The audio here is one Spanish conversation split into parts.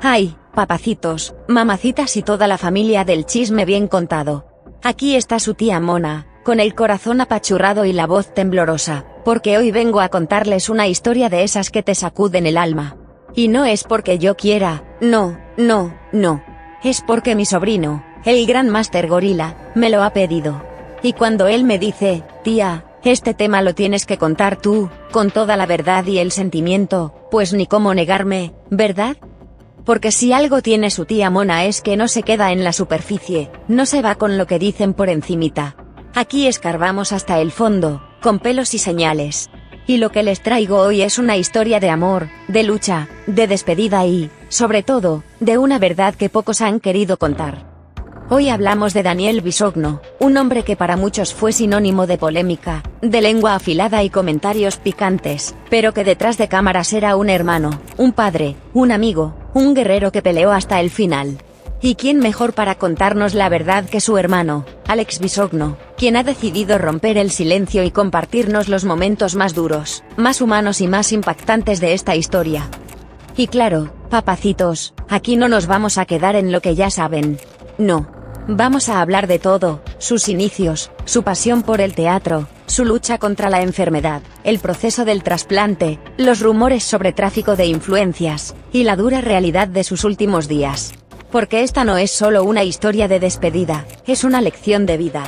Ay, papacitos, mamacitas y toda la familia del chisme bien contado. Aquí está su tía Mona, con el corazón apachurrado y la voz temblorosa, porque hoy vengo a contarles una historia de esas que te sacuden el alma. Y no es porque yo quiera, no. Es porque mi sobrino, el gran Máster Gorila, me lo ha pedido. Y cuando él me dice, tía, este tema lo tienes que contar tú, con toda la verdad y el sentimiento, pues ni cómo negarme, ¿verdad? Porque si algo tiene su tía Mona es que no se queda en la superficie, no se va con lo que dicen por encimita. Aquí escarbamos hasta el fondo, con pelos y señales. Y lo que les traigo hoy es una historia de amor, de lucha, de despedida y, sobre todo, de una verdad que pocos han querido contar. Hoy hablamos de Daniel Bisogno, un hombre que para muchos fue sinónimo de polémica, de lengua afilada y comentarios picantes, pero que detrás de cámaras era un hermano, un padre, un amigo, un guerrero que peleó hasta el final. ¿Y quién mejor para contarnos la verdad que su hermano, Alex Bisogno, quien ha decidido romper el silencio y compartirnos los momentos más duros, más humanos y más impactantes de esta historia? Y claro, papacitos, aquí no nos vamos a quedar en lo que ya saben. No. Vamos a hablar de todo, sus inicios, su pasión por el teatro, su lucha contra la enfermedad, el proceso del trasplante, los rumores sobre tráfico de influencias, y la dura realidad de sus últimos días. Porque esta no es solo una historia de despedida, es una lección de vida.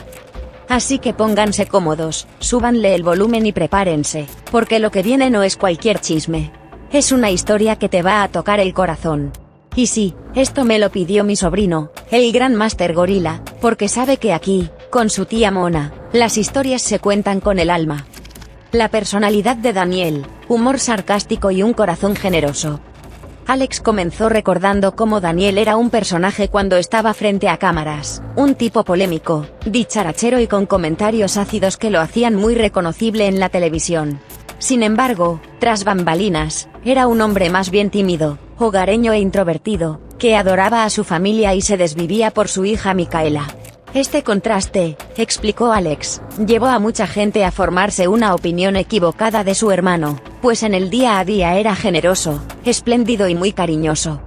Así que pónganse cómodos, súbanle el volumen y prepárense, porque lo que viene no es cualquier chisme. Es una historia que te va a tocar el corazón. Y sí, esto me lo pidió mi sobrino, el gran Máster Gorila, porque sabe que aquí, con su tía Mona, las historias se cuentan con el alma. La personalidad de Daniel, humor sarcástico y un corazón generoso. Alex comenzó recordando cómo Daniel era un personaje cuando estaba frente a cámaras, un tipo polémico, dicharachero y con comentarios ácidos que lo hacían muy reconocible en la televisión. Sin embargo, tras bambalinas, era un hombre más bien tímido, hogareño e introvertido, que adoraba a su familia y se desvivía por su hija Micaela. Este contraste, explicó Alex, llevó a mucha gente a formarse una opinión equivocada de su hermano, pues en el día a día era generoso, espléndido y muy cariñoso.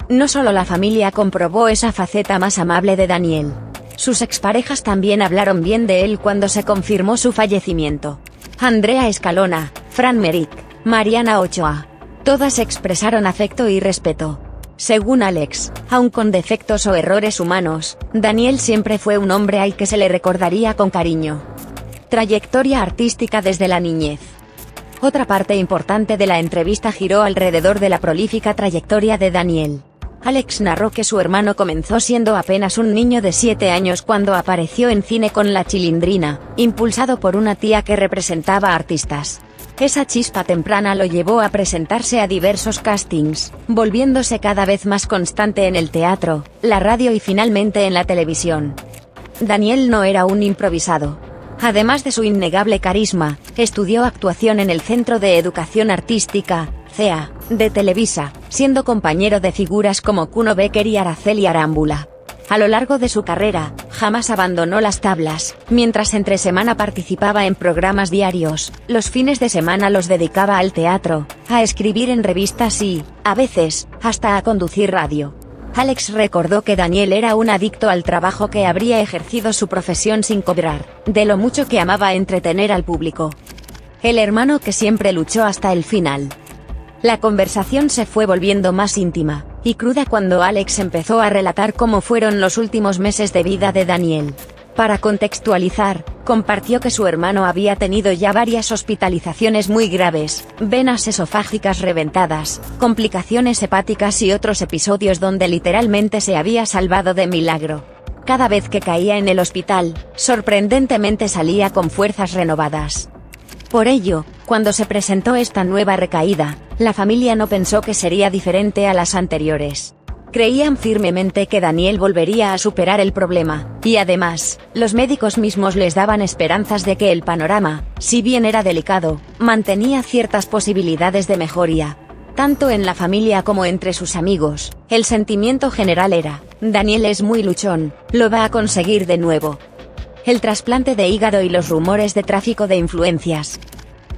No solo la familia comprobó esa faceta más amable de Daniel. Sus exparejas también hablaron bien de él cuando se confirmó su fallecimiento. Andrea Escalona, Fran Merrick, Mariana Ochoa. Todas expresaron afecto y respeto. Según Alex, aun con defectos o errores humanos, Daniel siempre fue un hombre al que se le recordaría con cariño. Trayectoria artística desde la niñez. Otra parte importante de la entrevista giró alrededor de la prolífica trayectoria de Daniel. Alex narró que su hermano comenzó siendo apenas un niño de 7 años cuando apareció en cine con La Chilindrina, impulsado por una tía que representaba a artistas. Esa chispa temprana lo llevó a presentarse a diversos castings, volviéndose cada vez más constante en el teatro, la radio y finalmente en la televisión. Daniel no era un improvisado. Además de su innegable carisma, estudió actuación en el Centro de Educación Artística, CEA, de Televisa, siendo compañero de figuras como Kuno Becker y Araceli Arámbula. A lo largo de su carrera, jamás abandonó las tablas, mientras entre semana participaba en programas diarios, los fines de semana los dedicaba al teatro, a escribir en revistas y, a veces, hasta a conducir radio. Alex recordó que Daniel era un adicto al trabajo que habría ejercido su profesión sin cobrar, de lo mucho que amaba entretener al público. El hermano que siempre luchó hasta el final. La conversación se fue volviendo más íntima y cruda cuando Alex empezó a relatar cómo fueron los últimos meses de vida de Daniel. Para contextualizar, compartió que su hermano había tenido ya varias hospitalizaciones muy graves, venas esofágicas reventadas, complicaciones hepáticas y otros episodios donde literalmente se había salvado de milagro. Cada vez que caía en el hospital, sorprendentemente salía con fuerzas renovadas. Por ello, cuando se presentó esta nueva recaída, la familia no pensó que sería diferente a las anteriores. Creían firmemente que Daniel volvería a superar el problema, y además, los médicos mismos les daban esperanzas de que el panorama, si bien era delicado, mantenía ciertas posibilidades de mejoría. Tanto en la familia como entre sus amigos, el sentimiento general era, Daniel es muy luchón, lo va a conseguir de nuevo. El trasplante de hígado y los rumores de tráfico de influencias.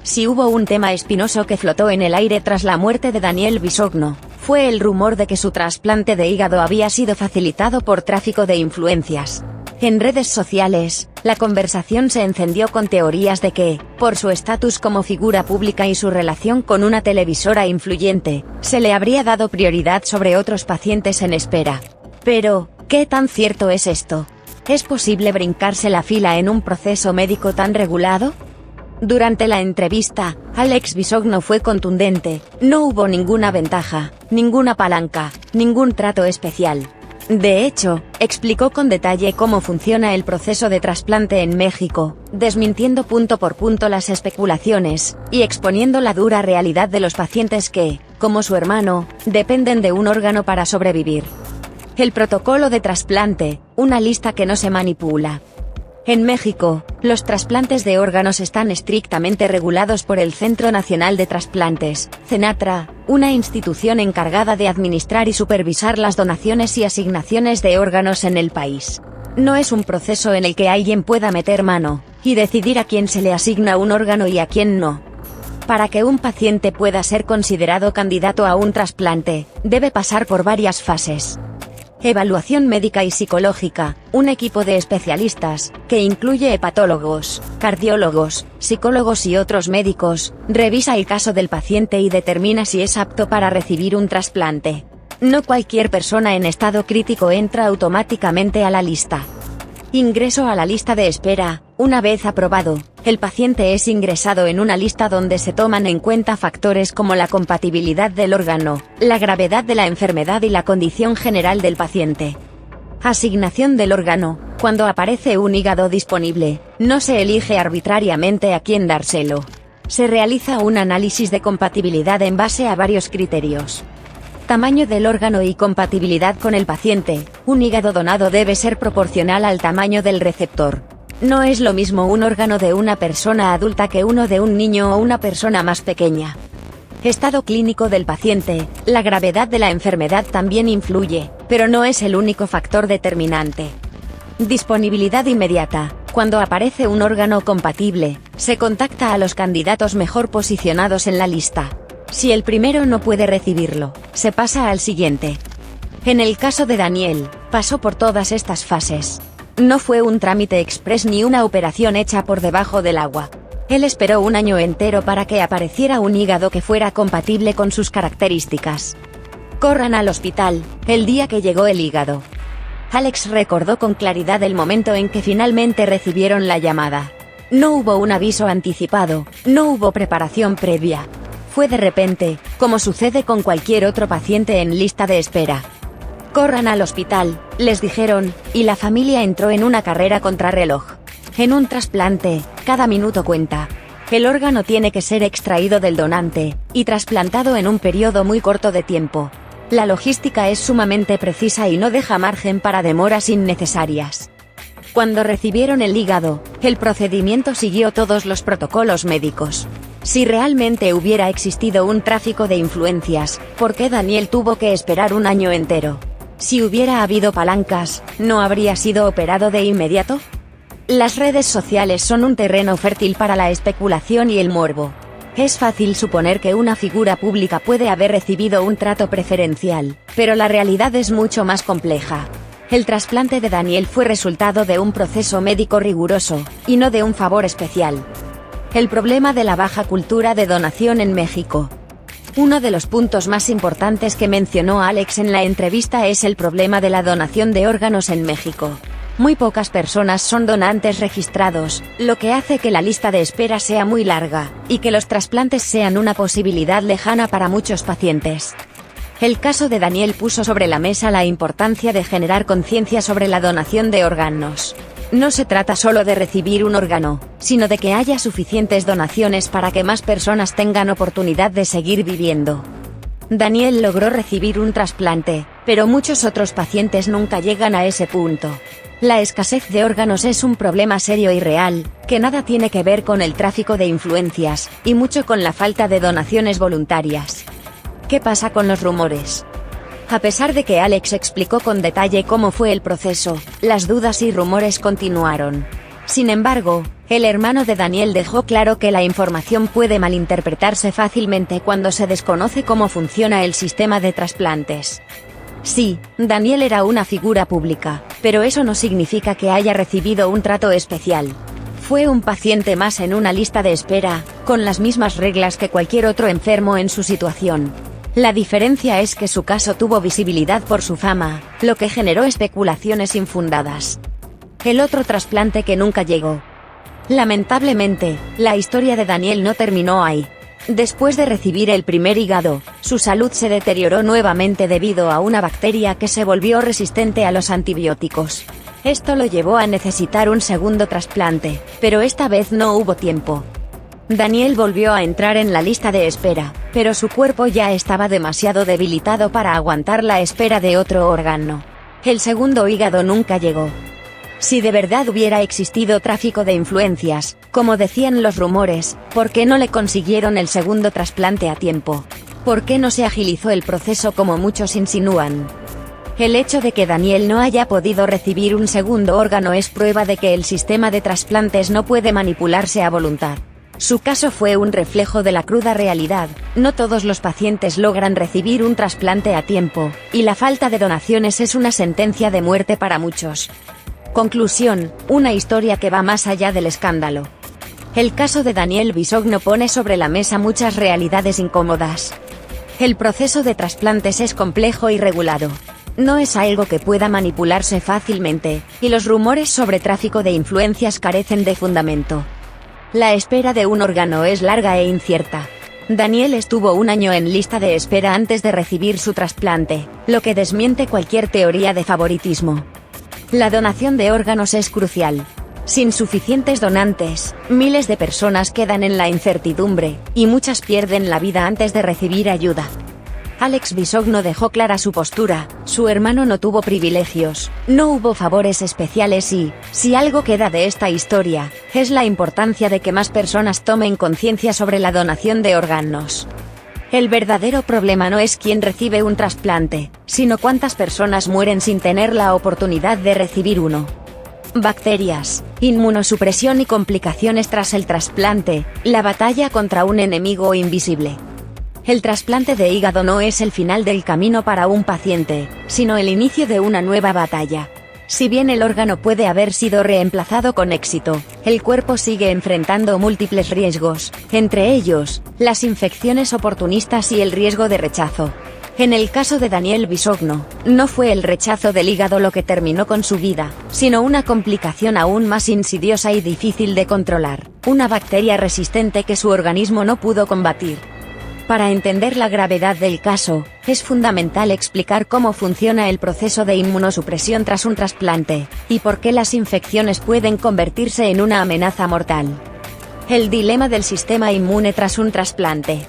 Si hubo un tema espinoso que flotó en el aire tras la muerte de Daniel Bisogno, fue el rumor de que su trasplante de hígado había sido facilitado por tráfico de influencias. En redes sociales, la conversación se encendió con teorías de que, por su estatus como figura pública y su relación con una televisora influyente, se le habría dado prioridad sobre otros pacientes en espera. Pero, ¿qué tan cierto es esto? ¿Es posible brincarse la fila en un proceso médico tan regulado? Durante la entrevista, Alex Bisogno fue contundente: no hubo ninguna ventaja, ninguna palanca, ningún trato especial. De hecho, explicó con detalle cómo funciona el proceso de trasplante en México, desmintiendo punto por punto las especulaciones, y exponiendo la dura realidad de los pacientes que, como su hermano, dependen de un órgano para sobrevivir. El protocolo de trasplante, una lista que no se manipula. En México, los trasplantes de órganos están estrictamente regulados por el Centro Nacional de Trasplantes, CENATRA, una institución encargada de administrar y supervisar las donaciones y asignaciones de órganos en el país. No es un proceso en el que alguien pueda meter mano y decidir a quién se le asigna un órgano y a quién no. Para que un paciente pueda ser considerado candidato a un trasplante, debe pasar por varias fases. Evaluación médica y psicológica, un equipo de especialistas, que incluye hepatólogos, cardiólogos, psicólogos y otros médicos, revisa el caso del paciente y determina si es apto para recibir un trasplante. No cualquier persona en estado crítico entra automáticamente a la lista. Ingreso a la lista de espera. Una vez aprobado, el paciente es ingresado en una lista donde se toman en cuenta factores como la compatibilidad del órgano, la gravedad de la enfermedad y la condición general del paciente. Asignación del órgano. Cuando aparece un hígado disponible, no se elige arbitrariamente a quién dárselo. Se realiza un análisis de compatibilidad en base a varios criterios. Tamaño del órgano y compatibilidad con el paciente. Un hígado donado debe ser proporcional al tamaño del receptor. No es lo mismo un órgano de una persona adulta que uno de un niño o una persona más pequeña. Estado clínico del paciente. La gravedad de la enfermedad también influye, pero no es el único factor determinante. Disponibilidad inmediata. Cuando aparece un órgano compatible, se contacta a los candidatos mejor posicionados en la lista. Si el primero no puede recibirlo, se pasa al siguiente. En el caso de Daniel, pasó por todas estas fases. No fue un trámite express ni una operación hecha por debajo del agua. Él esperó un año entero para que apareciera un hígado que fuera compatible con sus características. Corran al hospital, el día que llegó el hígado. Alex recordó con claridad el momento en que finalmente recibieron la llamada. No hubo un aviso anticipado, no hubo preparación previa. Fue de repente, como sucede con cualquier otro paciente en lista de espera. Corran al hospital, les dijeron, y la familia entró en una carrera contrarreloj. En un trasplante, cada minuto cuenta. El órgano tiene que ser extraído del donante, y trasplantado en un periodo muy corto de tiempo. La logística es sumamente precisa y no deja margen para demoras innecesarias. Cuando recibieron el hígado, el procedimiento siguió todos los protocolos médicos. Si realmente hubiera existido un tráfico de influencias, ¿por qué Daniel tuvo que esperar un año entero? Si hubiera habido palancas, ¿no habría sido operado de inmediato? Las redes sociales son un terreno fértil para la especulación y el morbo. Es fácil suponer que una figura pública puede haber recibido un trato preferencial, pero la realidad es mucho más compleja. El trasplante de Daniel fue resultado de un proceso médico riguroso, y no de un favor especial. El problema de la baja cultura de donación en México. Uno de los puntos más importantes que mencionó Alex en la entrevista es el problema de la donación de órganos en México. Muy pocas personas son donantes registrados, lo que hace que la lista de espera sea muy larga, y que los trasplantes sean una posibilidad lejana para muchos pacientes. El caso de Daniel puso sobre la mesa la importancia de generar conciencia sobre la donación de órganos. No se trata solo de recibir un órgano, sino de que haya suficientes donaciones para que más personas tengan oportunidad de seguir viviendo. Daniel logró recibir un trasplante, pero muchos otros pacientes nunca llegan a ese punto. La escasez de órganos es un problema serio y real, que nada tiene que ver con el tráfico de influencias, y mucho con la falta de donaciones voluntarias. ¿Qué pasa con los rumores? A pesar de que Alex explicó con detalle cómo fue el proceso, las dudas y rumores continuaron. Sin embargo, el hermano de Daniel dejó claro que la información puede malinterpretarse fácilmente cuando se desconoce cómo funciona el sistema de trasplantes. Sí, Daniel era una figura pública, pero eso no significa que haya recibido un trato especial. Fue un paciente más en una lista de espera, con las mismas reglas que cualquier otro enfermo en su situación. La diferencia es que su caso tuvo visibilidad por su fama, lo que generó especulaciones infundadas. El otro trasplante que nunca llegó. Lamentablemente, la historia de Daniel no terminó ahí. Después de recibir el primer hígado, su salud se deterioró nuevamente debido a una bacteria que se volvió resistente a los antibióticos. Esto lo llevó a necesitar un segundo trasplante, pero esta vez no hubo tiempo. Daniel volvió a entrar en la lista de espera, pero su cuerpo ya estaba demasiado debilitado para aguantar la espera de otro órgano. El segundo hígado nunca llegó. Si de verdad hubiera existido tráfico de influencias, como decían los rumores, ¿por qué no le consiguieron el segundo trasplante a tiempo? ¿Por qué no se agilizó el proceso como muchos insinúan? El hecho de que Daniel no haya podido recibir un segundo órgano es prueba de que el sistema de trasplantes no puede manipularse a voluntad. Su caso fue un reflejo de la cruda realidad: no todos los pacientes logran recibir un trasplante a tiempo, y la falta de donaciones es una sentencia de muerte para muchos. Conclusión: una historia que va más allá del escándalo. El caso de Daniel Bisogno pone sobre la mesa muchas realidades incómodas. El proceso de trasplantes es complejo y regulado. No es algo que pueda manipularse fácilmente, y los rumores sobre tráfico de influencias carecen de fundamento. La espera de un órgano es larga e incierta. Daniel estuvo un año en lista de espera antes de recibir su trasplante, lo que desmiente cualquier teoría de favoritismo. La donación de órganos es crucial. Sin suficientes donantes, miles de personas quedan en la incertidumbre, y muchas pierden la vida antes de recibir ayuda. Alex Bisogno dejó clara su postura: su hermano no tuvo privilegios, no hubo favores especiales y, si algo queda de esta historia, es la importancia de que más personas tomen conciencia sobre la donación de órganos. El verdadero problema no es quién recibe un trasplante, sino cuántas personas mueren sin tener la oportunidad de recibir uno. Bacterias, inmunosupresión y complicaciones tras el trasplante, la batalla contra un enemigo invisible. El trasplante de hígado no es el final del camino para un paciente, sino el inicio de una nueva batalla. Si bien el órgano puede haber sido reemplazado con éxito, el cuerpo sigue enfrentando múltiples riesgos, entre ellos, las infecciones oportunistas y el riesgo de rechazo. En el caso de Daniel Bisogno, no fue el rechazo del hígado lo que terminó con su vida, sino una complicación aún más insidiosa y difícil de controlar: una bacteria resistente que su organismo no pudo combatir. Para entender la gravedad del caso, es fundamental explicar cómo funciona el proceso de inmunosupresión tras un trasplante, y por qué las infecciones pueden convertirse en una amenaza mortal. El dilema del sistema inmune tras un trasplante.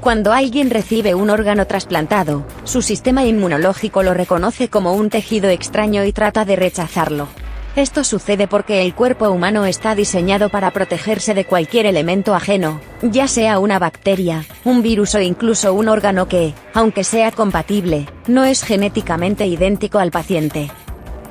Cuando alguien recibe un órgano trasplantado, su sistema inmunológico lo reconoce como un tejido extraño y trata de rechazarlo. Esto sucede porque el cuerpo humano está diseñado para protegerse de cualquier elemento ajeno, ya sea una bacteria, un virus o incluso un órgano que, aunque sea compatible, no es genéticamente idéntico al paciente.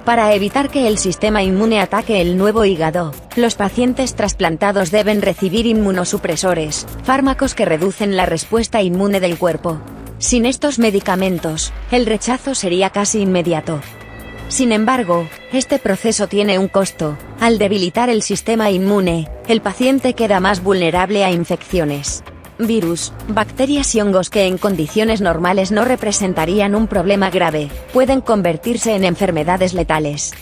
Para evitar que el sistema inmune ataque el nuevo hígado, los pacientes trasplantados deben recibir inmunosupresores, fármacos que reducen la respuesta inmune del cuerpo. Sin estos medicamentos, el rechazo sería casi inmediato. Sin embargo, este proceso tiene un costo: al debilitar el sistema inmune, el paciente queda más vulnerable a infecciones. Virus, bacterias y hongos que en condiciones normales no representarían un problema grave, pueden convertirse en enfermedades letales.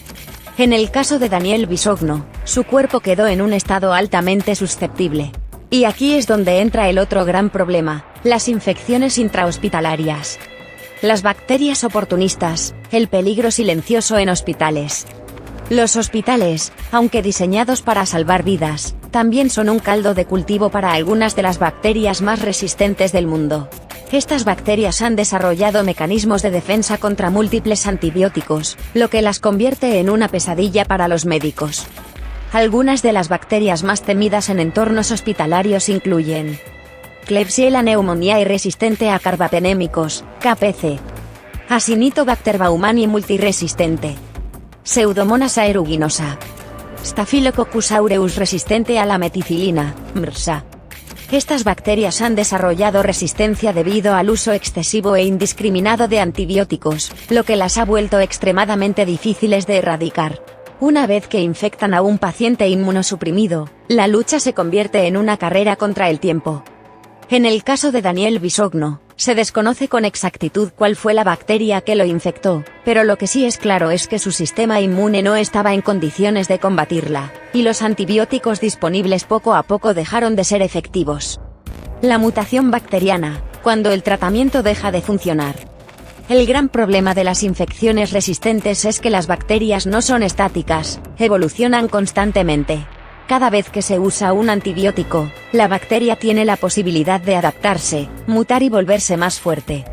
En el caso de Daniel Bisogno, su cuerpo quedó en un estado altamente susceptible. Y aquí es donde entra el otro gran problema: las infecciones intrahospitalarias. Las bacterias oportunistas, el peligro silencioso en hospitales. Los hospitales, aunque diseñados para salvar vidas, también son un caldo de cultivo para algunas de las bacterias más resistentes del mundo. Estas bacterias han desarrollado mecanismos de defensa contra múltiples antibióticos, lo que las convierte en una pesadilla para los médicos. Algunas de las bacterias más temidas en entornos hospitalarios incluyen Klebsiella pneumoniae resistente a carbapenémicos, KPC. Acinetobacter baumannii multiresistente. Pseudomonas aeruginosa. Staphylococcus aureus resistente a la meticilina, MRSA. Estas bacterias han desarrollado resistencia debido al uso excesivo e indiscriminado de antibióticos, lo que las ha vuelto extremadamente difíciles de erradicar. Una vez que infectan a un paciente inmunosuprimido, la lucha se convierte en una carrera contra el tiempo. En el caso de Daniel Bisogno, se desconoce con exactitud cuál fue la bacteria que lo infectó, pero lo que sí es claro es que su sistema inmune no estaba en condiciones de combatirla, y los antibióticos disponibles poco a poco dejaron de ser efectivos. La mutación bacteriana, cuando el tratamiento deja de funcionar. El gran problema de las infecciones resistentes es que las bacterias no son estáticas, evolucionan constantemente. Cada vez que se usa un antibiótico, la bacteria tiene la posibilidad de adaptarse, mutar y volverse más fuerte.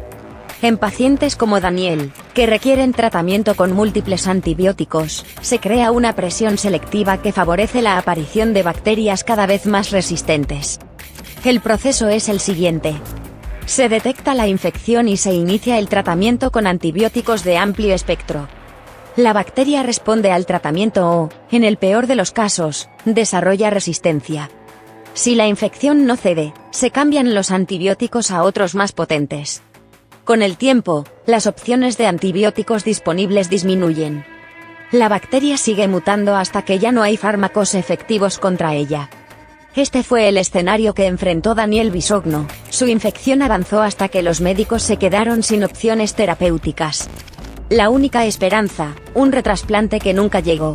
En pacientes como Daniel, que requieren tratamiento con múltiples antibióticos, se crea una presión selectiva que favorece la aparición de bacterias cada vez más resistentes. El proceso es el siguiente. Se detecta la infección y se inicia el tratamiento con antibióticos de amplio espectro. La bacteria responde al tratamiento o, en el peor de los casos, desarrolla resistencia. Si la infección no cede, se cambian los antibióticos a otros más potentes. Con el tiempo, las opciones de antibióticos disponibles disminuyen. La bacteria sigue mutando hasta que ya no hay fármacos efectivos contra ella. Este fue el escenario que enfrentó Daniel Bisogno. Su infección avanzó hasta que los médicos se quedaron sin opciones terapéuticas. La única esperanza, un retrasplante que nunca llegó.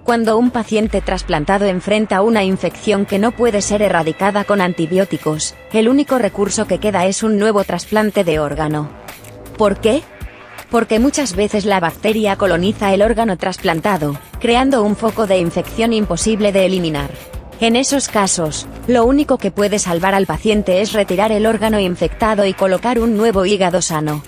Cuando un paciente trasplantado enfrenta una infección que no puede ser erradicada con antibióticos, el único recurso que queda es un nuevo trasplante de órgano. ¿Por qué? Porque muchas veces la bacteria coloniza el órgano trasplantado, creando un foco de infección imposible de eliminar. En esos casos, lo único que puede salvar al paciente es retirar el órgano infectado y colocar un nuevo hígado sano.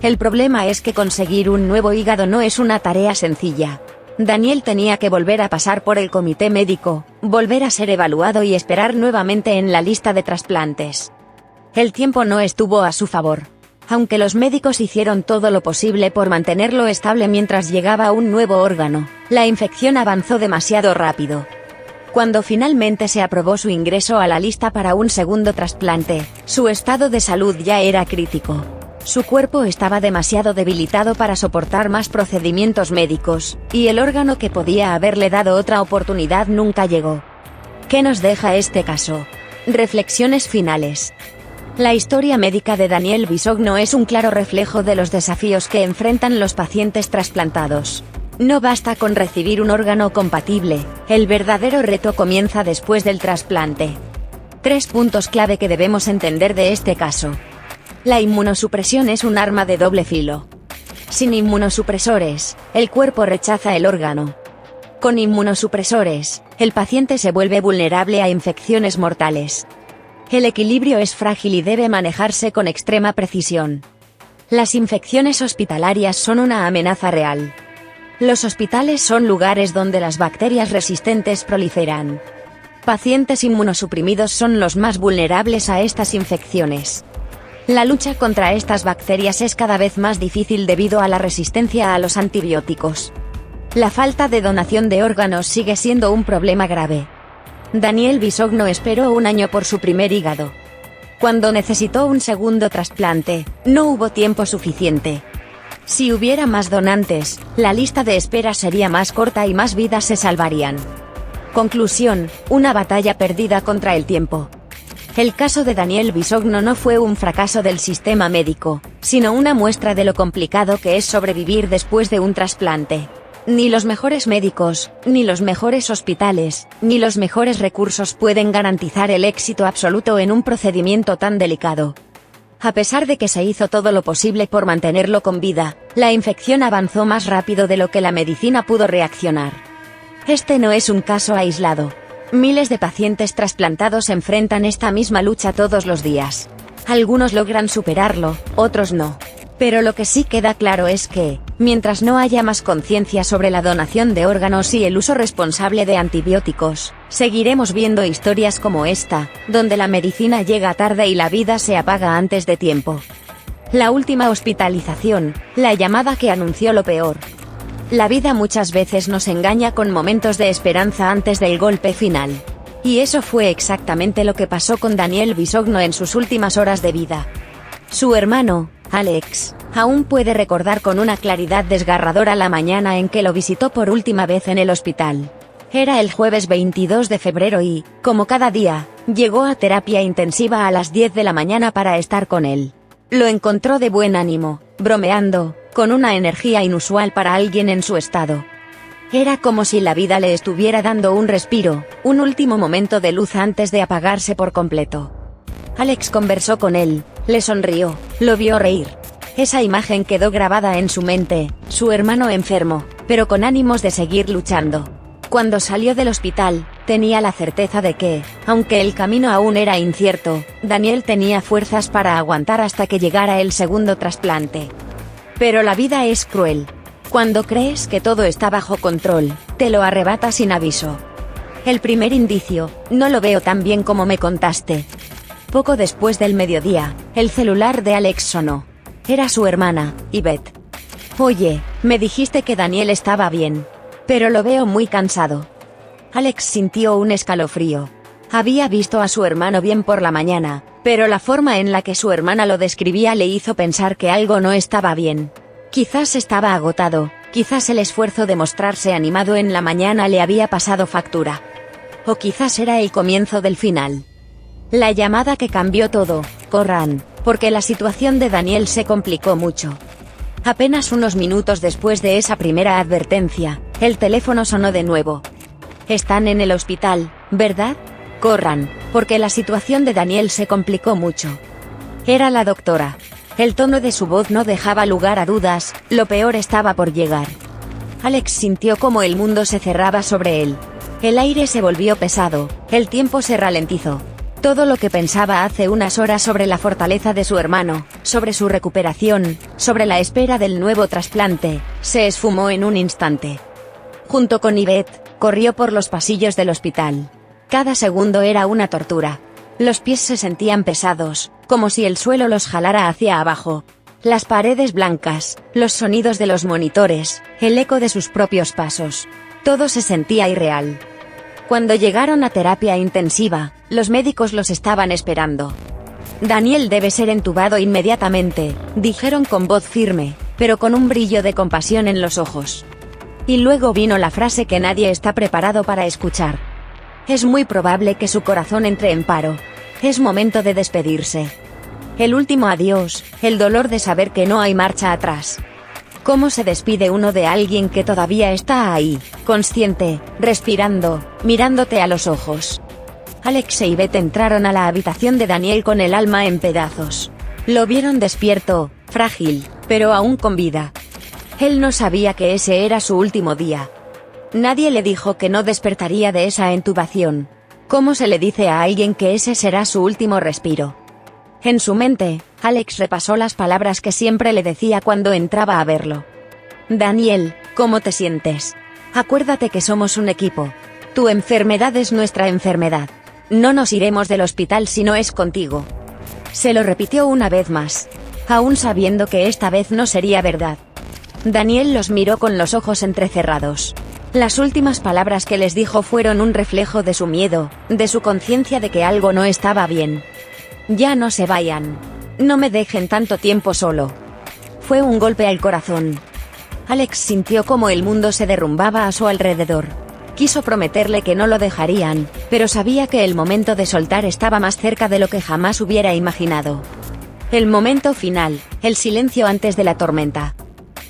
El problema es que conseguir un nuevo hígado no es una tarea sencilla. Daniel tenía que volver a pasar por el comité médico, volver a ser evaluado y esperar nuevamente en la lista de trasplantes. El tiempo no estuvo a su favor. Aunque los médicos hicieron todo lo posible por mantenerlo estable mientras llegaba un nuevo órgano, la infección avanzó demasiado rápido. Cuando finalmente se aprobó su ingreso a la lista para un segundo trasplante, su estado de salud ya era crítico. Su cuerpo estaba demasiado debilitado para soportar más procedimientos médicos, y el órgano que podía haberle dado otra oportunidad nunca llegó. ¿Qué nos deja este caso? Reflexiones finales. La historia médica de Daniel Bisogno es un claro reflejo de los desafíos que enfrentan los pacientes trasplantados. No basta con recibir un órgano compatible, el verdadero reto comienza después del trasplante. 3 puntos clave que debemos entender de este caso. La inmunosupresión es un arma de doble filo. Sin inmunosupresores, el cuerpo rechaza el órgano. Con inmunosupresores, el paciente se vuelve vulnerable a infecciones mortales. El equilibrio es frágil y debe manejarse con extrema precisión. Las infecciones hospitalarias son una amenaza real. Los hospitales son lugares donde las bacterias resistentes proliferan. Pacientes inmunosuprimidos son los más vulnerables a estas infecciones. La lucha contra estas bacterias es cada vez más difícil debido a la resistencia a los antibióticos. La falta de donación de órganos sigue siendo un problema grave. Daniel Bisogno esperó 1 año por su primer hígado. Cuando necesitó un segundo trasplante, no hubo tiempo suficiente. Si hubiera más donantes, la lista de espera sería más corta y más vidas se salvarían. Conclusión, una batalla perdida contra el tiempo. El caso de Daniel Bisogno no fue un fracaso del sistema médico, sino una muestra de lo complicado que es sobrevivir después de un trasplante. Ni los mejores médicos, ni los mejores hospitales, ni los mejores recursos pueden garantizar el éxito absoluto en un procedimiento tan delicado. A pesar de que se hizo todo lo posible por mantenerlo con vida, la infección avanzó más rápido de lo que la medicina pudo reaccionar. Este no es un caso aislado. Miles de pacientes trasplantados enfrentan esta misma lucha todos los días. Algunos logran superarlo, otros no. Pero lo que sí queda claro es que, mientras no haya más conciencia sobre la donación de órganos y el uso responsable de antibióticos, seguiremos viendo historias como esta, donde la medicina llega tarde y la vida se apaga antes de tiempo. La última hospitalización, la llamada que anunció lo peor. La vida muchas veces nos engaña con momentos de esperanza antes del golpe final. Y eso fue exactamente lo que pasó con Daniel Bisogno en sus últimas horas de vida. Su hermano, Alex, aún puede recordar con una claridad desgarradora la mañana en que lo visitó por última vez en el hospital. Era el jueves 22 de febrero y, como cada día, llegó a terapia intensiva a las 10 de la mañana para estar con él. Lo encontró de buen ánimo, bromeando, con una energía inusual para alguien en su estado. Era como si la vida le estuviera dando un respiro, un último momento de luz antes de apagarse por completo. Alex conversó con él, le sonrió, lo vio reír. Esa imagen quedó grabada en su mente, su hermano enfermo, pero con ánimos de seguir luchando. Cuando salió del hospital, tenía la certeza de que, aunque el camino aún era incierto, Daniel tenía fuerzas para aguantar hasta que llegara el segundo trasplante. Pero la vida es cruel. Cuando crees que todo está bajo control, te lo arrebata sin aviso. El primer indicio, no lo veo tan bien como me contaste. Poco después del mediodía, el celular de Alex sonó. Era su hermana, Yvette. Oye, me dijiste que Daniel estaba bien. Pero lo veo muy cansado. Alex sintió un escalofrío. Había visto a su hermano bien por la mañana, pero la forma en la que su hermana lo describía le hizo pensar que algo no estaba bien. Quizás estaba agotado, quizás el esfuerzo de mostrarse animado en la mañana le había pasado factura. O quizás era el comienzo del final. La llamada que cambió todo, corran, porque la situación de Daniel se complicó mucho. Apenas unos minutos después de esa primera advertencia, el teléfono sonó de nuevo. Están en el hospital, ¿verdad? Corran, porque la situación de Daniel se complicó mucho. Era la doctora. El tono de su voz no dejaba lugar a dudas, lo peor estaba por llegar. Alex sintió como el mundo se cerraba sobre él. El aire se volvió pesado, el tiempo se ralentizó. Todo lo que pensaba hace unas horas sobre la fortaleza de su hermano, sobre su recuperación, sobre la espera del nuevo trasplante, se esfumó en un instante. Junto con Yvette, corrió por los pasillos del hospital. Cada segundo era una tortura. Los pies se sentían pesados, como si el suelo los jalara hacia abajo. Las paredes blancas, los sonidos de los monitores, el eco de sus propios pasos. Todo se sentía irreal. Cuando llegaron a terapia intensiva, los médicos los estaban esperando. Daniel debe ser entubado inmediatamente, dijeron con voz firme, pero con un brillo de compasión en los ojos. Y luego vino la frase que nadie está preparado para escuchar. Es muy probable que su corazón entre en paro. Es momento de despedirse. El último adiós, el dolor de saber que no hay marcha atrás. ¿Cómo se despide uno de alguien que todavía está ahí, consciente, respirando, mirándote a los ojos? Alex y Yvette entraron a la habitación de Daniel con el alma en pedazos. Lo vieron despierto, frágil, pero aún con vida. Él no sabía que ese era su último día. Nadie le dijo que no despertaría de esa intubación. ¿Cómo se le dice a alguien que ese será su último respiro? En su mente, Alex repasó las palabras que siempre le decía cuando entraba a verlo. Daniel, ¿cómo te sientes? Acuérdate que somos un equipo. Tu enfermedad es nuestra enfermedad. No nos iremos del hospital si no es contigo. Se lo repitió una vez más, aún sabiendo que esta vez no sería verdad. Daniel los miró con los ojos entrecerrados. Las últimas palabras que les dijo fueron un reflejo de su miedo, de su conciencia de que algo no estaba bien. Ya no se vayan. No me dejen tanto tiempo solo. Fue un golpe al corazón. Alex sintió como el mundo se derrumbaba a su alrededor. Quiso prometerle que no lo dejarían, pero sabía que el momento de soltar estaba más cerca de lo que jamás hubiera imaginado. El momento final, el silencio antes de la tormenta.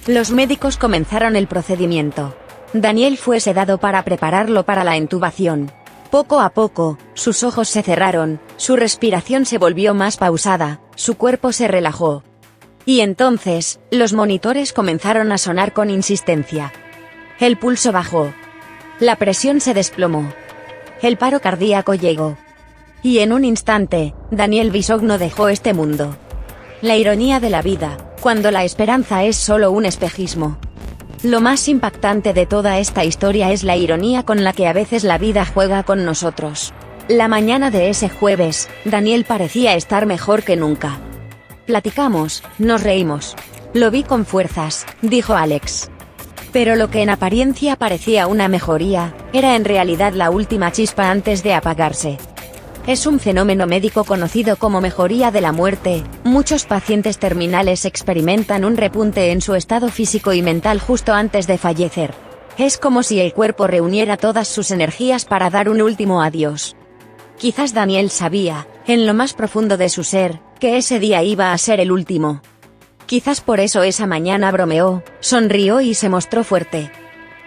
Los médicos comenzaron el procedimiento. Daniel fue sedado para prepararlo para la intubación. Poco a poco, sus ojos se cerraron, su respiración se volvió más pausada, su cuerpo se relajó. Y entonces, los monitores comenzaron a sonar con insistencia. El pulso bajó. La presión se desplomó. El paro cardíaco llegó. Y en un instante, Daniel Bisogno dejó este mundo. La ironía de la vida, cuando la esperanza es solo un espejismo. Lo más impactante de toda esta historia es la ironía con la que a veces la vida juega con nosotros. La mañana de ese jueves, Daniel parecía estar mejor que nunca. Platicamos, nos reímos. Lo vi con fuerzas, dijo Alex. Pero lo que en apariencia parecía una mejoría, era en realidad la última chispa antes de apagarse. Es un fenómeno médico conocido como mejoría de la muerte. Muchos pacientes terminales experimentan un repunte en su estado físico y mental justo antes de fallecer. Es como si el cuerpo reuniera todas sus energías para dar un último adiós. Quizás Daniel sabía, en lo más profundo de su ser, que ese día iba a ser el último. Quizás por eso esa mañana bromeó, sonrió y se mostró fuerte.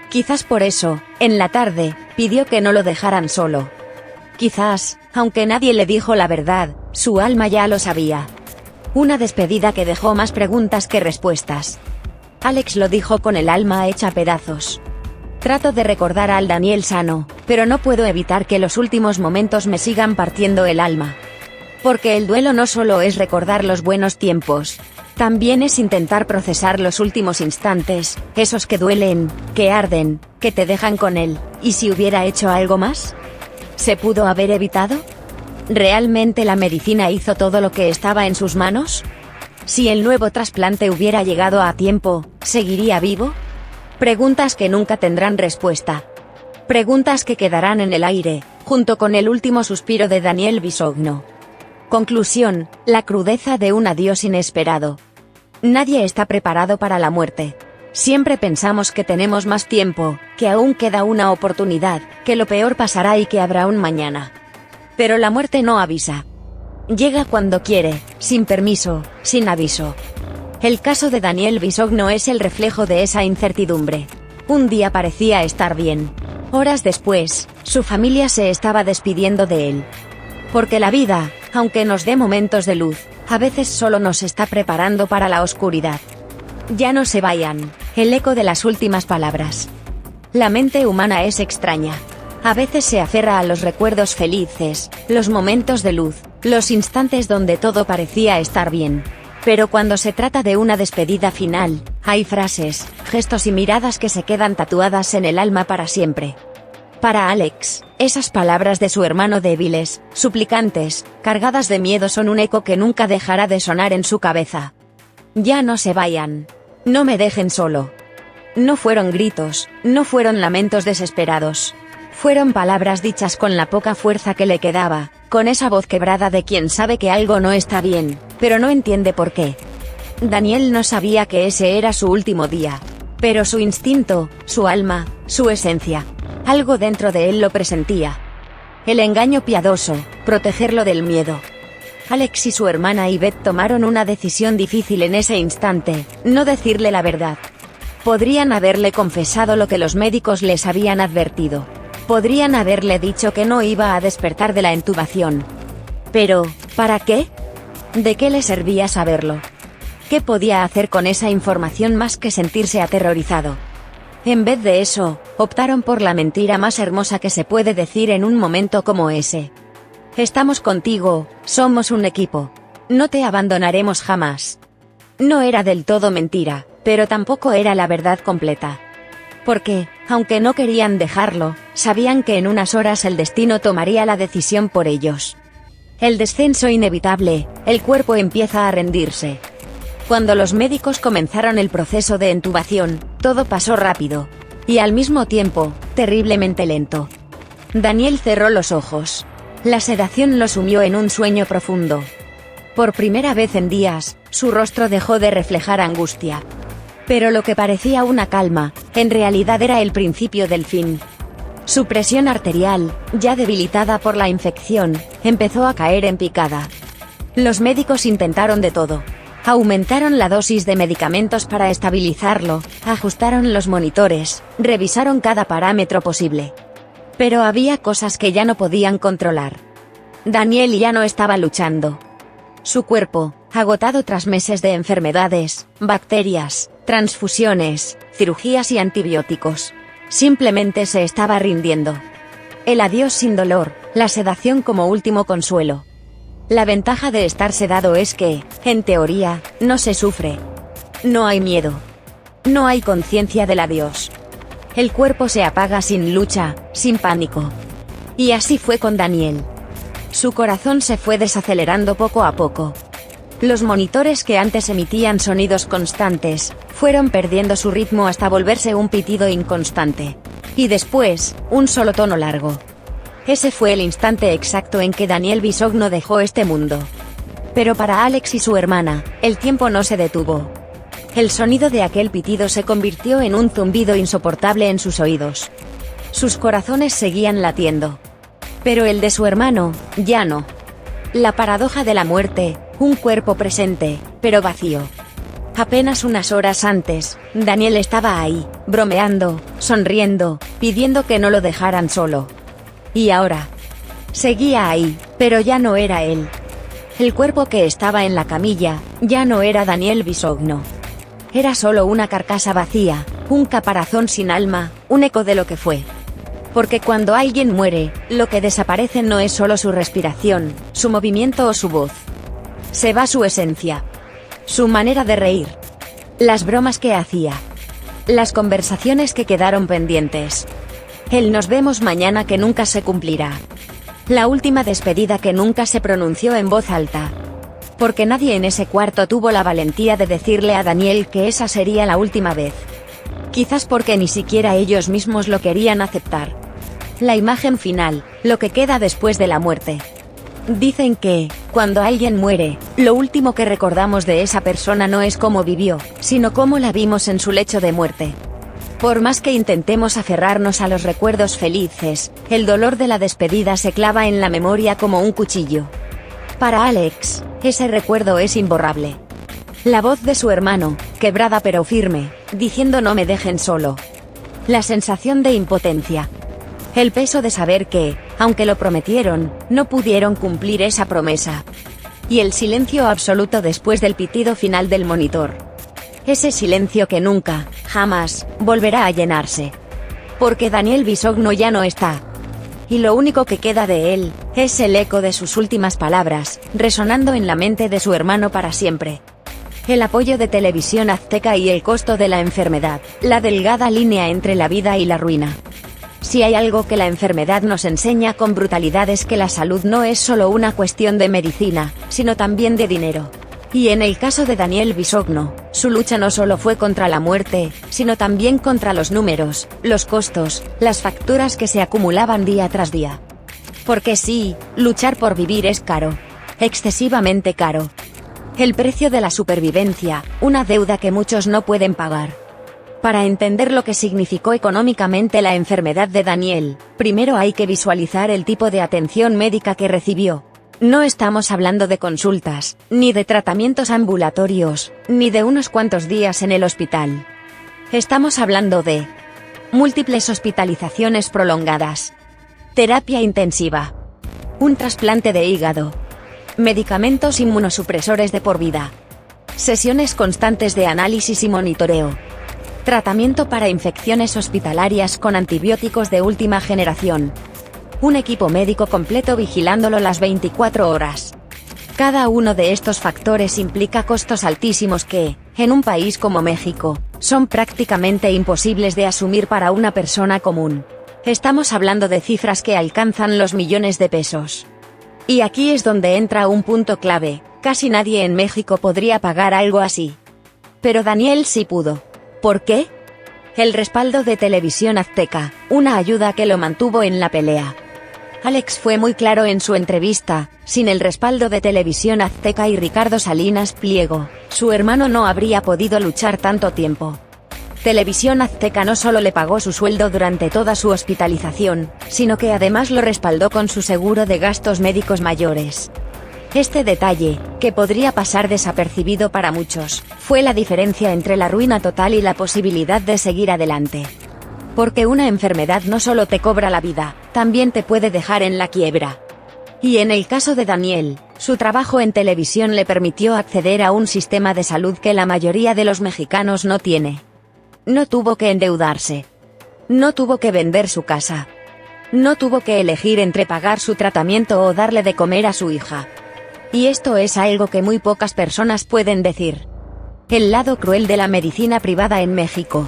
Quizás por eso, en la tarde, pidió que no lo dejaran solo. Quizás, aunque nadie le dijo la verdad, su alma ya lo sabía. Una despedida que dejó más preguntas que respuestas. Alex lo dijo con el alma hecha pedazos. Trato de recordar al Daniel sano, pero no puedo evitar que los últimos momentos me sigan partiendo el alma. Porque el duelo no solo es recordar los buenos tiempos, también es intentar procesar los últimos instantes, esos que duelen, que arden, que te dejan con él. ¿Y si hubiera hecho algo más? ¿Se pudo haber evitado? ¿Realmente la medicina hizo todo lo que estaba en sus manos? Si el nuevo trasplante hubiera llegado a tiempo, ¿seguiría vivo? Preguntas que nunca tendrán respuesta. Preguntas que quedarán en el aire, junto con el último suspiro de Daniel Bisogno. Conclusión: la crudeza de un adiós inesperado. Nadie está preparado para la muerte. Siempre pensamos que tenemos más tiempo, que aún queda una oportunidad, que lo peor pasará y que habrá un mañana. Pero la muerte no avisa. Llega cuando quiere, sin permiso, sin aviso. El caso de Daniel Bisogno es el reflejo de esa incertidumbre. Un día parecía estar bien. Horas después, su familia se estaba despidiendo de él. Porque la vida, aunque nos dé momentos de luz, a veces solo nos está preparando para la oscuridad. Ya no se vayan, el eco de las últimas palabras. La mente humana es extraña. A veces se aferra a los recuerdos felices, los momentos de luz, los instantes donde todo parecía estar bien. Pero cuando se trata de una despedida final, hay frases, gestos y miradas que se quedan tatuadas en el alma para siempre. Para Alex, esas palabras de su hermano débiles, suplicantes, cargadas de miedo son un eco que nunca dejará de sonar en su cabeza. Ya no se vayan. No me dejen solo. No fueron gritos, no fueron lamentos desesperados. Fueron palabras dichas con la poca fuerza que le quedaba, con esa voz quebrada de quien sabe que algo no está bien, pero no entiende por qué. Daniel no sabía que ese era su último día. Pero su instinto, su alma, su esencia, algo dentro de él lo presentía. El engaño piadoso, protegerlo del miedo. Alex y su hermana Yvette tomaron una decisión difícil en ese instante: no decirle la verdad. Podrían haberle confesado lo que los médicos les habían advertido. Podrían haberle dicho que no iba a despertar de la intubación. Pero, ¿para qué? ¿De qué le servía saberlo? ¿Qué podía hacer con esa información más que sentirse aterrorizado? En vez de eso, optaron por la mentira más hermosa que se puede decir en un momento como ese. Estamos contigo, somos un equipo. No te abandonaremos jamás. No era del todo mentira, pero tampoco era la verdad completa. Porque, aunque no querían dejarlo, sabían que en unas horas el destino tomaría la decisión por ellos. El descenso inevitable, el cuerpo empieza a rendirse. Cuando los médicos comenzaron el proceso de intubación, todo pasó rápido. Y al mismo tiempo, terriblemente lento. Daniel cerró los ojos. La sedación lo sumió en un sueño profundo. Por primera vez en días, su rostro dejó de reflejar angustia. Pero lo que parecía una calma, en realidad era el principio del fin. Su presión arterial, ya debilitada por la infección, empezó a caer en picada. Los médicos intentaron de todo. Aumentaron la dosis de medicamentos para estabilizarlo, ajustaron los monitores, revisaron cada parámetro posible. Pero había cosas que ya no podían controlar. Daniel ya no estaba luchando. Su cuerpo, agotado tras meses de enfermedades, bacterias, transfusiones, cirugías y antibióticos, simplemente se estaba rindiendo. El adiós sin dolor, la sedación como último consuelo. La ventaja de estar sedado es que, en teoría, no se sufre. No hay miedo. No hay conciencia del adiós. El cuerpo se apaga sin lucha, sin pánico. Y así fue con Daniel. Su corazón se fue desacelerando poco a poco. Los monitores que antes emitían sonidos constantes, fueron perdiendo su ritmo hasta volverse un pitido inconstante. Y después, un solo tono largo. Ese fue el instante exacto en que Daniel Bisogno dejó este mundo. Pero para Alex y su hermana, el tiempo no se detuvo. El sonido de aquel pitido se convirtió en un zumbido insoportable en sus oídos. Sus corazones seguían latiendo. Pero el de su hermano, ya no. La paradoja de la muerte, un cuerpo presente, pero vacío. Apenas unas horas antes, Daniel estaba ahí, bromeando, sonriendo, pidiendo que no lo dejaran solo. Y ahora, seguía ahí, pero ya no era él. El cuerpo que estaba en la camilla, ya no era Daniel Bisogno. Era solo una carcasa vacía, un caparazón sin alma, un eco de lo que fue. Porque cuando alguien muere, lo que desaparece no es solo su respiración, su movimiento o su voz. Se va su esencia. Su manera de reír. Las bromas que hacía. Las conversaciones que quedaron pendientes. El nos vemos mañana que nunca se cumplirá. La última despedida que nunca se pronunció en voz alta. Porque nadie en ese cuarto tuvo la valentía de decirle a Daniel que esa sería la última vez. Quizás porque ni siquiera ellos mismos lo querían aceptar. La imagen final, lo que queda después de la muerte. Dicen que, cuando alguien muere, lo último que recordamos de esa persona no es cómo vivió, sino cómo la vimos en su lecho de muerte. Por más que intentemos aferrarnos a los recuerdos felices, el dolor de la despedida se clava en la memoria como un cuchillo. Para Alex, ese recuerdo es imborrable. La voz de su hermano, quebrada pero firme, diciendo no me dejen solo. La sensación de impotencia. El peso de saber que, aunque lo prometieron, no pudieron cumplir esa promesa. Y el silencio absoluto después del pitido final del monitor. Ese silencio que nunca, jamás, volverá a llenarse. Porque Daniel Bisogno ya no está. Y lo único que queda de él, es el eco de sus últimas palabras, resonando en la mente de su hermano para siempre. El apoyo de Televisión Azteca y el costo de la enfermedad, la delgada línea entre la vida y la ruina. Si hay algo que la enfermedad nos enseña con brutalidad es que la salud no es solo una cuestión de medicina, sino también de dinero. Y en el caso de Daniel Bisogno, su lucha no solo fue contra la muerte, sino también contra los números, los costos, las facturas que se acumulaban día tras día. Porque sí, luchar por vivir es caro. Excesivamente caro. El precio de la supervivencia, una deuda que muchos no pueden pagar. Para entender lo que significó económicamente la enfermedad de Daniel, primero hay que visualizar el tipo de atención médica que recibió. No estamos hablando de consultas, ni de tratamientos ambulatorios, ni de unos cuantos días en el hospital. Estamos hablando de múltiples hospitalizaciones prolongadas, terapia intensiva, un trasplante de hígado, medicamentos inmunosupresores de por vida, sesiones constantes de análisis y monitoreo, tratamiento para infecciones hospitalarias con antibióticos de última generación. Un equipo médico completo vigilándolo las 24 horas. Cada uno de estos factores implica costos altísimos que, en un país como México, son prácticamente imposibles de asumir para una persona común. Estamos hablando de cifras que alcanzan los millones de pesos. Y aquí es donde entra un punto clave, casi nadie en México podría pagar algo así. Pero Daniel sí pudo. ¿Por qué? El respaldo de Televisión Azteca, una ayuda que lo mantuvo en la pelea. Alex fue muy claro en su entrevista, sin el respaldo de Televisión Azteca y Ricardo Salinas Pliego, su hermano no habría podido luchar tanto tiempo. Televisión Azteca no solo le pagó su sueldo durante toda su hospitalización, sino que además lo respaldó con su seguro de gastos médicos mayores. Este detalle, que podría pasar desapercibido para muchos, fue la diferencia entre la ruina total y la posibilidad de seguir adelante. Porque una enfermedad no solo te cobra la vida, también te puede dejar en la quiebra. Y en el caso de Daniel, su trabajo en televisión le permitió acceder a un sistema de salud que la mayoría de los mexicanos no tiene. No tuvo que endeudarse. No tuvo que vender su casa. No tuvo que elegir entre pagar su tratamiento o darle de comer a su hija. Y esto es algo que muy pocas personas pueden decir. El lado cruel de la medicina privada en México.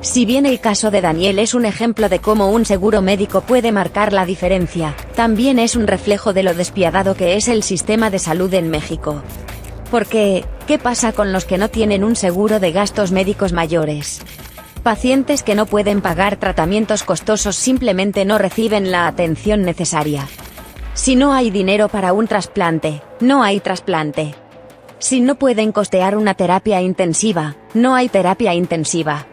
Si bien el caso de Daniel es un ejemplo de cómo un seguro médico puede marcar la diferencia, también es un reflejo de lo despiadado que es el sistema de salud en México. Porque, ¿Qué pasa con los que no tienen un seguro de gastos médicos mayores? Pacientes que no pueden pagar tratamientos costosos simplemente no reciben la atención necesaria. Si no hay dinero para un trasplante, no hay trasplante. Si no pueden costear una terapia intensiva, no hay terapia intensiva.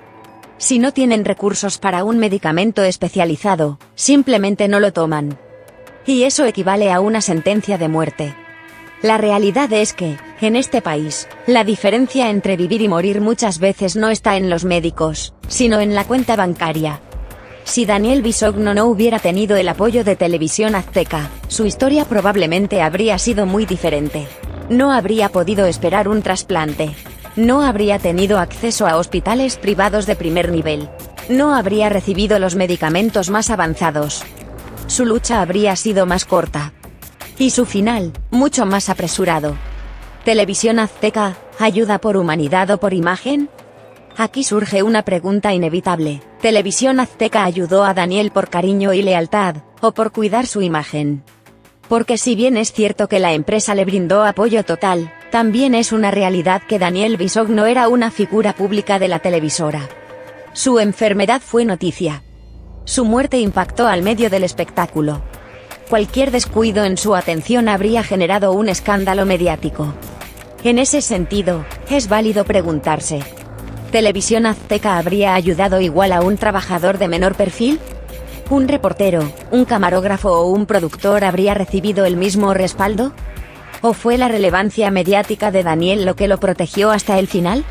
Si no tienen recursos para un medicamento especializado, simplemente no lo toman. Y eso equivale a una sentencia de muerte. La realidad es que, en este país, la diferencia entre vivir y morir muchas veces no está en los médicos, sino en la cuenta bancaria. Si Daniel Bisogno no hubiera tenido el apoyo de Televisión Azteca, su historia probablemente habría sido muy diferente. No habría podido esperar un trasplante. No habría tenido acceso a hospitales privados de primer nivel. No habría recibido los medicamentos más avanzados. Su lucha habría sido más corta. Y su final, mucho más apresurado. ¿Televisión Azteca, ayuda por humanidad o por imagen? Aquí surge una pregunta inevitable. ¿Televisión Azteca ayudó a Daniel por cariño y lealtad, o por cuidar su imagen? Porque si bien es cierto que la empresa le brindó apoyo total, también es una realidad que Daniel Bisogno era una figura pública de la televisora. Su enfermedad fue noticia. Su muerte impactó al medio del espectáculo. Cualquier descuido en su atención habría generado un escándalo mediático. En ese sentido, es válido preguntarse: ¿Televisión Azteca habría ayudado igual a un trabajador de menor perfil? ¿Un reportero, un camarógrafo o un productor habría recibido el mismo respaldo? ¿O fue la relevancia mediática de Daniel lo que lo protegió hasta el final?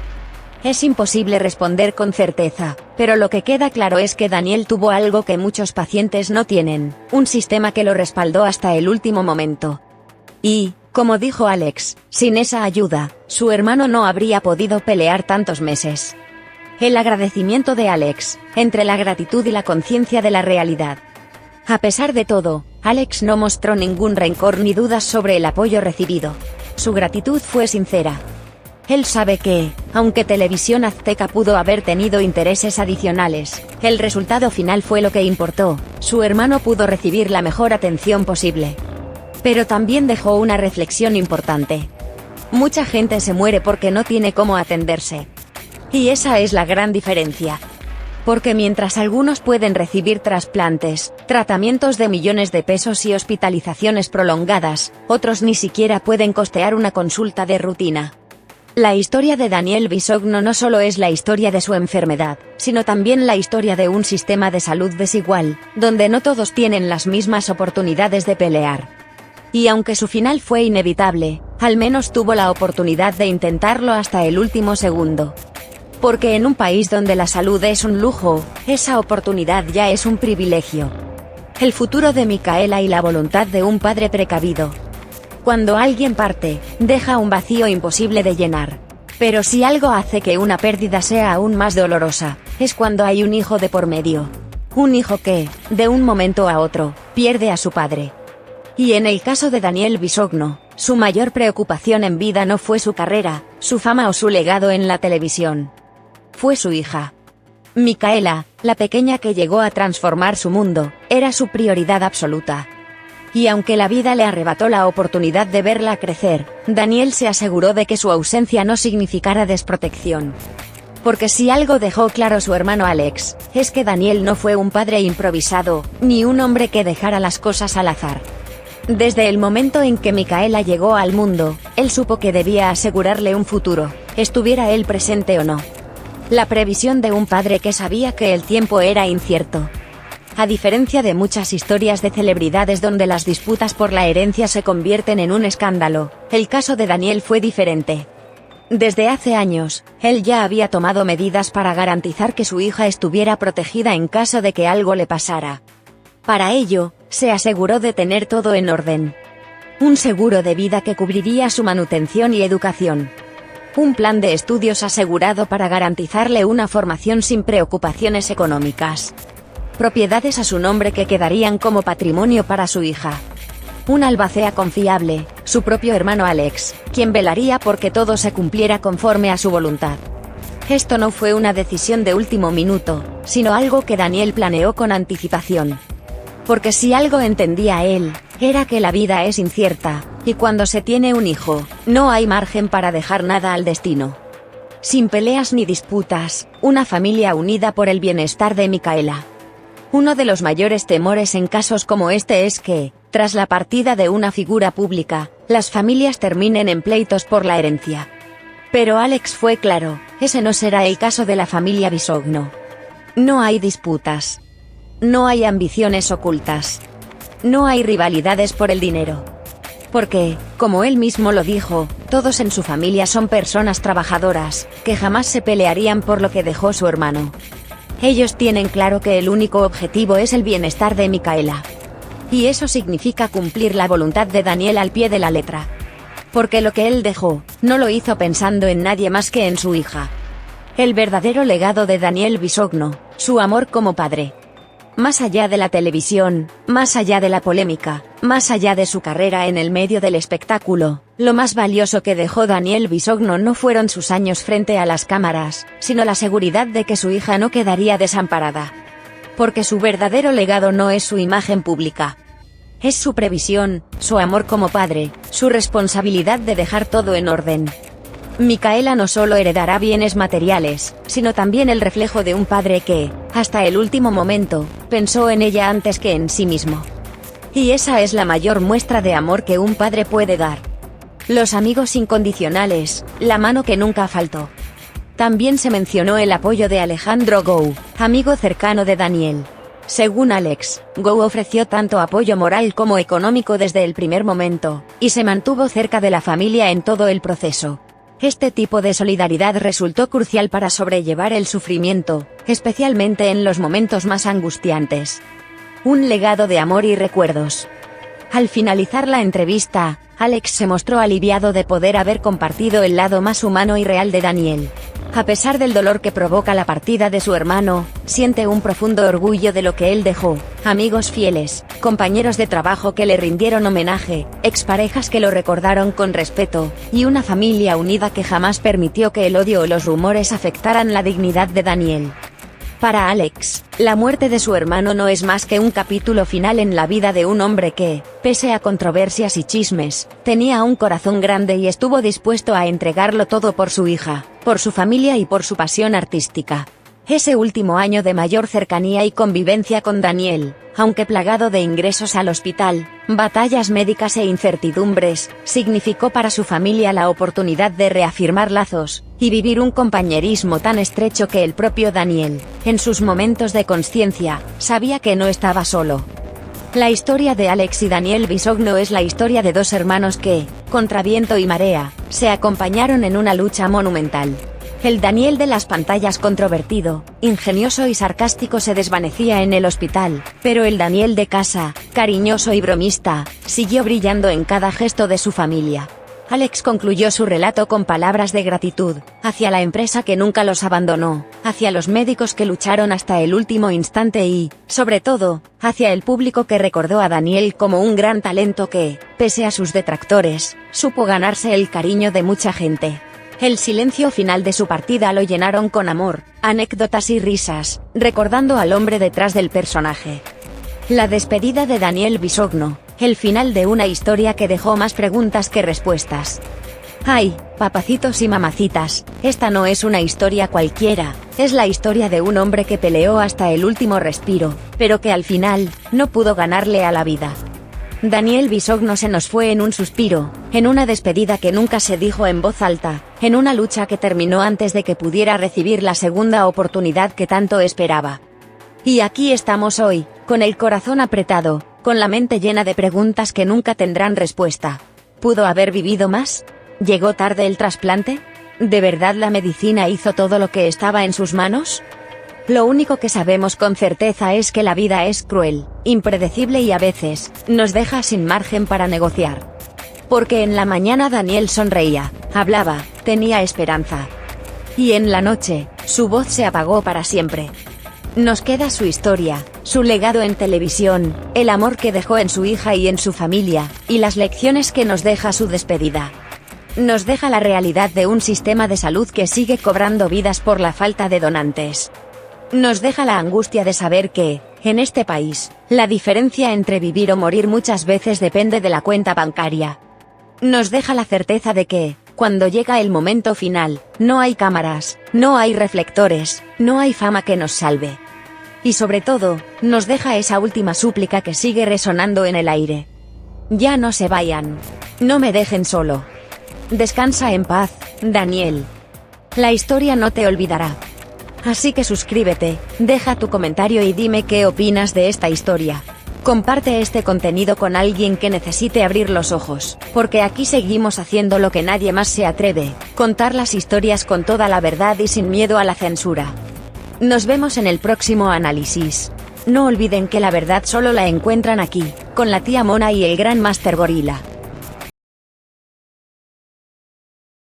Es imposible responder con certeza, pero lo que queda claro es que Daniel tuvo algo que muchos pacientes no tienen: un sistema que lo respaldó hasta el último momento. Y, como dijo Alex, sin esa ayuda, su hermano no habría podido pelear tantos meses. El agradecimiento de Alex, entre la gratitud y la conciencia de la realidad. A pesar de todo, Alex no mostró ningún rencor ni dudas sobre el apoyo recibido. Su gratitud fue sincera. Él sabe que, aunque Televisión Azteca pudo haber tenido intereses adicionales, el resultado final fue lo que importó: su hermano pudo recibir la mejor atención posible. Pero también dejó una reflexión importante. Mucha gente se muere porque no tiene cómo atenderse. Y esa es la gran diferencia. Porque mientras algunos pueden recibir trasplantes, tratamientos de millones de pesos y hospitalizaciones prolongadas, otros ni siquiera pueden costear una consulta de rutina. La historia de Daniel Bisogno no solo es la historia de su enfermedad, sino también la historia de un sistema de salud desigual, donde no todos tienen las mismas oportunidades de pelear. Y aunque su final fue inevitable, al menos tuvo la oportunidad de intentarlo hasta el último segundo. Porque en un país donde la salud es un lujo, esa oportunidad ya es un privilegio. El futuro de Micaela y la voluntad de un padre precavido. Cuando alguien parte, deja un vacío imposible de llenar. Pero si algo hace que una pérdida sea aún más dolorosa, es cuando hay un hijo de por medio. Un hijo que, de un momento a otro, pierde a su padre. Y en el caso de Daniel Bisogno, su mayor preocupación en vida no fue su carrera, su fama o su legado en la televisión. Fue su hija. Micaela, la pequeña que llegó a transformar su mundo, era su prioridad absoluta. Y aunque la vida le arrebató la oportunidad de verla crecer, Daniel se aseguró de que su ausencia no significara desprotección. Porque si algo dejó claro su hermano Alex, es que Daniel no fue un padre improvisado, ni un hombre que dejara las cosas al azar. Desde el momento en que Micaela llegó al mundo, él supo que debía asegurarle un futuro, estuviera él presente o no. La previsión de un padre que sabía que el tiempo era incierto. A diferencia de muchas historias de celebridades donde las disputas por la herencia se convierten en un escándalo, el caso de Daniel fue diferente. Desde hace años, él ya había tomado medidas para garantizar que su hija estuviera protegida en caso de que algo le pasara. Para ello, se aseguró de tener todo en orden. Un seguro de vida que cubriría su manutención y educación. Un plan de estudios asegurado para garantizarle una formación sin preocupaciones económicas. Propiedades a su nombre que quedarían como patrimonio para su hija. Un albacea confiable, su propio hermano Alex, quien velaría porque todo se cumpliera conforme a su voluntad. Esto no fue una decisión de último minuto, sino algo que Daniel planeó con anticipación. Porque si algo entendía él, era que la vida es incierta, y cuando se tiene un hijo, no hay margen para dejar nada al destino. Sin peleas ni disputas, una familia unida por el bienestar de Micaela. Uno de los mayores temores en casos como este es que, tras la partida de una figura pública, las familias terminen en pleitos por la herencia. Pero Alex fue claro, ese no será el caso de la familia Bisogno. No hay disputas. No hay ambiciones ocultas. No hay rivalidades por el dinero. Porque, como él mismo lo dijo, todos en su familia son personas trabajadoras, que jamás se pelearían por lo que dejó su hermano. Ellos tienen claro que el único objetivo es el bienestar de Micaela. Y eso significa cumplir la voluntad de Daniel al pie de la letra. Porque lo que él dejó, no lo hizo pensando en nadie más que en su hija. El verdadero legado de Daniel Bisogno, su amor como padre. Más allá de la televisión, más allá de la polémica, más allá de su carrera en el medio del espectáculo, lo más valioso que dejó Daniel Bisogno no fueron sus años frente a las cámaras, sino la seguridad de que su hija no quedaría desamparada. Porque su verdadero legado no es su imagen pública. Es su previsión, su amor como padre, su responsabilidad de dejar todo en orden. Micaela no solo heredará bienes materiales, sino también el reflejo de un padre que, hasta el último momento, pensó en ella antes que en sí mismo. Y esa es la mayor muestra de amor que un padre puede dar. Los amigos incondicionales, la mano que nunca faltó. También se mencionó el apoyo de Alejandro Gou, amigo cercano de Daniel. Según Alex, Gou ofreció tanto apoyo moral como económico desde el primer momento, y se mantuvo cerca de la familia en todo el proceso. Este tipo de solidaridad resultó crucial para sobrellevar el sufrimiento, especialmente en los momentos más angustiantes. Un legado de amor y recuerdos. Al finalizar la entrevista, Alex se mostró aliviado de poder haber compartido el lado más humano y real de Daniel. A pesar del dolor que provoca la partida de su hermano, siente un profundo orgullo de lo que él dejó: amigos fieles, compañeros de trabajo que le rindieron homenaje, exparejas que lo recordaron con respeto, y una familia unida que jamás permitió que el odio o los rumores afectaran la dignidad de Daniel. Para Alex, la muerte de su hermano no es más que un capítulo final en la vida de un hombre que, pese a controversias y chismes, tenía un corazón grande y estuvo dispuesto a entregarlo todo por su hija, por su familia y por su pasión artística. Ese último año de mayor cercanía y convivencia con Daniel, aunque plagado de ingresos al hospital, batallas médicas e incertidumbres, significó para su familia la oportunidad de reafirmar lazos, y vivir un compañerismo tan estrecho que el propio Daniel, en sus momentos de consciencia, sabía que no estaba solo. La historia de Alex y Daniel Bisogno es la historia de dos hermanos que, contra viento y marea, se acompañaron en una lucha monumental. El Daniel de las pantallas controvertido, ingenioso y sarcástico se desvanecía en el hospital, pero el Daniel de casa, cariñoso y bromista, siguió brillando en cada gesto de su familia. Alex concluyó su relato con palabras de gratitud, hacia la empresa que nunca los abandonó, hacia los médicos que lucharon hasta el último instante y, sobre todo, hacia el público que recordó a Daniel como un gran talento que, pese a sus detractores, supo ganarse el cariño de mucha gente. El silencio final de su partida lo llenaron con amor, anécdotas y risas, recordando al hombre detrás del personaje. La despedida de Daniel Bisogno, el final de una historia que dejó más preguntas que respuestas. Ay, papacitos y mamacitas, esta no es una historia cualquiera, es la historia de un hombre que peleó hasta el último respiro, pero que al final, no pudo ganarle a la vida. Daniel Bisogno se nos fue en un suspiro, en una despedida que nunca se dijo en voz alta, en una lucha que terminó antes de que pudiera recibir la segunda oportunidad que tanto esperaba. Y aquí estamos hoy, con el corazón apretado, con la mente llena de preguntas que nunca tendrán respuesta. ¿Pudo haber vivido más? ¿Llegó tarde el trasplante? ¿De verdad la medicina hizo todo lo que estaba en sus manos? Lo único que sabemos con certeza es que la vida es cruel, impredecible y a veces, nos deja sin margen para negociar. Porque en la mañana Daniel sonreía, hablaba, tenía esperanza. Y en la noche, su voz se apagó para siempre. Nos queda su historia, su legado en televisión, el amor que dejó en su hija y en su familia, y las lecciones que nos deja su despedida. Nos deja la realidad de un sistema de salud que sigue cobrando vidas por la falta de donantes. Nos deja la angustia de saber que, en este país, la diferencia entre vivir o morir muchas veces depende de la cuenta bancaria. Nos deja la certeza de que, cuando llega el momento final, no hay cámaras, no hay reflectores, no hay fama que nos salve. Y sobre todo, nos deja esa última súplica que sigue resonando en el aire. Ya no se vayan. No me dejen solo. Descansa en paz, Daniel. La historia no te olvidará. Así que suscríbete, deja tu comentario y dime qué opinas de esta historia. Comparte este contenido con alguien que necesite abrir los ojos, porque aquí seguimos haciendo lo que nadie más se atreve, contar las historias con toda la verdad y sin miedo a la censura. Nos vemos en el próximo análisis. No olviden que la verdad solo la encuentran aquí, con la tía Mona y el gran Master Gorila.